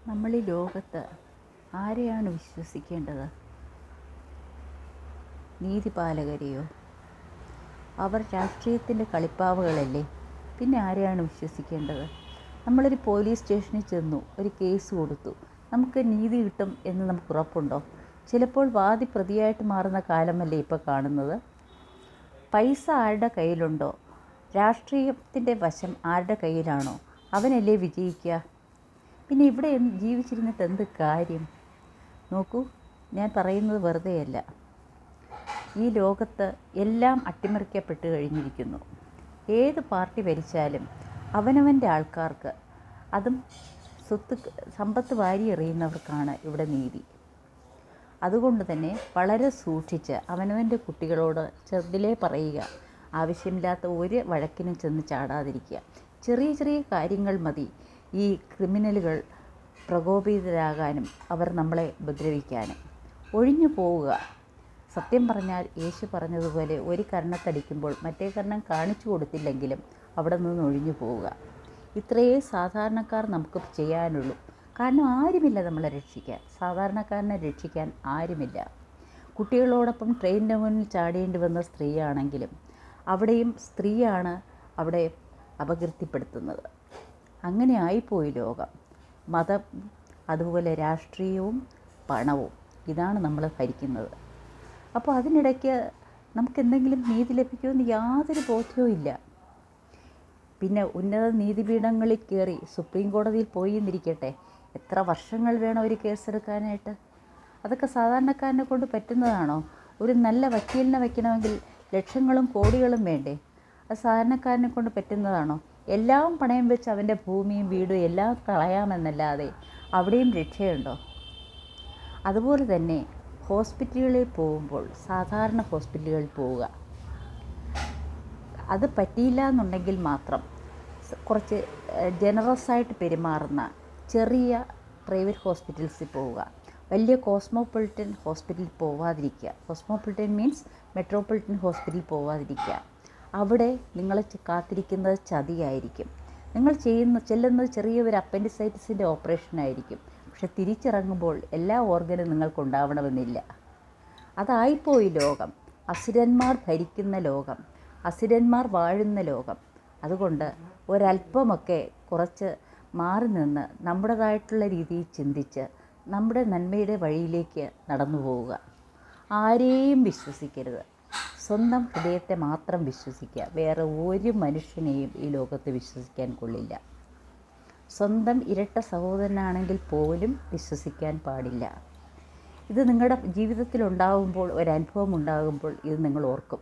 നമ്മൾ ഈ ലോകത്ത് ആരെയാണ് വിശ്വസിക്കേണ്ടത്? നീതിപാലകരെയോ? അവർ രാഷ്ട്രീയത്തിൻ്റെ കളിപ്പാവകളല്ലേ. പിന്നെ ആരെയാണ് വിശ്വസിക്കേണ്ടത്? നമ്മളൊരു പോലീസ് സ്റ്റേഷനിൽ ചെന്നു, ഒരു കേസ് കൊടുത്തു, നമുക്ക് നീതി കിട്ടും എന്ന് നമുക്ക് ഉറപ്പുണ്ടോ? ചിലപ്പോൾ വാദി പ്രതിയായിട്ട് മാറുന്ന കാലമല്ലേ ഇപ്പോൾ കാണുന്നത്. പൈസ ആരുടെ കയ്യിലുണ്ടോ, രാഷ്ട്രീയത്തിൻ്റെ വശം ആരുടെ കയ്യിലാണോ, അവനല്ലേ വിജയിക്കുക. പിന്നെ ഇവിടെ ജീവിച്ചിരുന്നിട്ട് എന്ത് കാര്യം? നോക്കൂ, ഞാൻ പറയുന്നത് വെറുതെയല്ല. ഈ ലോകത്ത് എല്ലാം അട്ടിമറിക്കപ്പെട്ട് കഴിഞ്ഞിരിക്കുന്നു. ഏത് പാർട്ടി ഭരിച്ചാലും അവനവൻ്റെ ആൾക്കാർക്ക്, അതും സമ്പത്ത് വാരിയെറിയുന്നവർക്കാണ് ഇവിടെ നീതി. അതുകൊണ്ട് തന്നെ വളരെ സൂക്ഷിച്ച് അവനവൻ്റെ കുട്ടികളോട് ചെറുതിലേ പറയുക, ആവശ്യമില്ലാത്ത ഒരു വഴക്കിനും ചെന്ന് ചാടാതിരിക്കുക. ചെറിയ ചെറിയ കാര്യങ്ങൾ മതി ഈ ക്രിമിനലുകൾ പ്രകോപിതരാകാനും അവർ നമ്മളെ ഉപദ്രവിക്കാനും. ഒഴിഞ്ഞു പോവുക. സത്യം പറഞ്ഞാൽ യേശു പറഞ്ഞതുപോലെ ഒരു കർണത്തടിക്കുമ്പോൾ മറ്റേ കർണം കാണിച്ചു കൊടുത്തില്ലെങ്കിലും അവിടെ നിന്ന് ഒഴിഞ്ഞു പോവുക. ഇത്രയേ സാധാരണക്കാർ നമുക്ക് ചെയ്യാനുള്ളൂ. കാരണം ആരുമില്ല നമ്മളെ രക്ഷിക്കാൻ. സാധാരണക്കാരനെ രക്ഷിക്കാൻ ആരുമില്ല. കുട്ടികളോടൊപ്പം ട്രെയിനിൻ്റെ മുന്നിൽ ചാടേണ്ടി വന്ന സ്ത്രീയാണെങ്കിലും അവിടെയും സ്ത്രീയാണ് അവിടെ അപകീർത്തിപ്പെടുത്തുന്നത്. അങ്ങനെ ആയിപ്പോയി ലോകം. മതം, അതുപോലെ രാഷ്ട്രീയവും പണവും, ഇതാണ് നമ്മൾ ഭരിക്കുന്നത്. അപ്പോൾ അതിനിടയ്ക്ക് നമുക്കെന്തെങ്കിലും നീതി ലഭിക്കുമെന്ന് യാതൊരു ബോധ്യവും ഇല്ല. പിന്നെ ഉന്നത നീതിപീഠങ്ങളിൽ കയറി സുപ്രീം കോടതിയിൽ പോയി എന്നിരിക്കട്ടെ, എത്ര വർഷങ്ങൾ വേണം ഒരു കേസെടുക്കാനായിട്ട്? അതൊക്കെ സാധാരണക്കാരനെ കൊണ്ട് പറ്റുന്നതാണോ? ഒരു നല്ല വക്കീലിനെ വയ്ക്കണമെങ്കിൽ ലക്ഷങ്ങളും കോടികളും വേണ്ടേ? അത് സാധാരണക്കാരനെ കൊണ്ട് പറ്റുന്നതാണോ? എല്ലാം പണയം വെച്ച് അവൻ്റെ ഭൂമിയും വീടും എല്ലാം കളയാമെന്നല്ലാതെ അവിടെയും രക്ഷയുണ്ടോ? അതുപോലെ തന്നെ ഹോസ്പിറ്റലുകളിൽ പോകുമ്പോൾ സാധാരണ ഹോസ്പിറ്റലുകളിൽ പോവുക. അത് പറ്റിയില്ല എന്നുണ്ടെങ്കിൽ മാത്രം കുറച്ച് ജനറസായിട്ട് പെരുമാറുന്ന ചെറിയ പ്രൈവറ്റ് ഹോസ്പിറ്റൽസിൽ പോവുക. വലിയ കോസ്മോപൊളിറ്റൻ ഹോസ്പിറ്റലിൽ പോവാതിരിക്കുക. കോസ്മോപൊളിറ്റൻ മീൻസ് മെട്രോപൊളിറ്റൻ ഹോസ്പിറ്റലിൽ പോവാതിരിക്കുക. അവിടെ നിങ്ങളെ കാത്തിരിക്കുന്നത് ചതിയായിരിക്കും. നിങ്ങൾ ചെല്ലുന്നത് ചെറിയൊരു അപ്പൻഡിസൈറ്റിസിൻ്റെ ഓപ്പറേഷനായിരിക്കും. പക്ഷെ തിരിച്ചിറങ്ങുമ്പോൾ എല്ലാ ഓർഗനും നിങ്ങൾക്കുണ്ടാവണമെന്നില്ല. അതായിപ്പോയി ലോകം. അസുരന്മാർ ഭരിക്കുന്ന ലോകം, അസുരന്മാർ വാഴുന്ന ലോകം. അതുകൊണ്ട് ഒരല്പമൊക്കെ കുറച്ച് മാറി നിന്ന് നമ്മുടേതായിട്ടുള്ള രീതിയിൽ ചിന്തിച്ച് നമ്മുടെ നന്മയുടെ വഴിയിലേക്ക് നടന്നു പോവുക. ആരെയും വിശ്വസിക്കരുത്. സ്വന്തം ഹൃദയത്തെ മാത്രം വിശ്വസിക്കുക. വേറെ ഒരു മനുഷ്യനെയും ഈ ലോകത്ത് വിശ്വസിക്കാൻ കൊള്ളില്ല. സ്വന്തം ഇരട്ട സഹോദരനാണെങ്കിൽ പോലും വിശ്വസിക്കാൻ പാടില്ല. ഇത് നിങ്ങളുടെ ജീവിതത്തിലുണ്ടാകുമ്പോൾ, ഒരനുഭവം ഉണ്ടാകുമ്പോൾ ഇത് നിങ്ങൾ ഓർക്കും.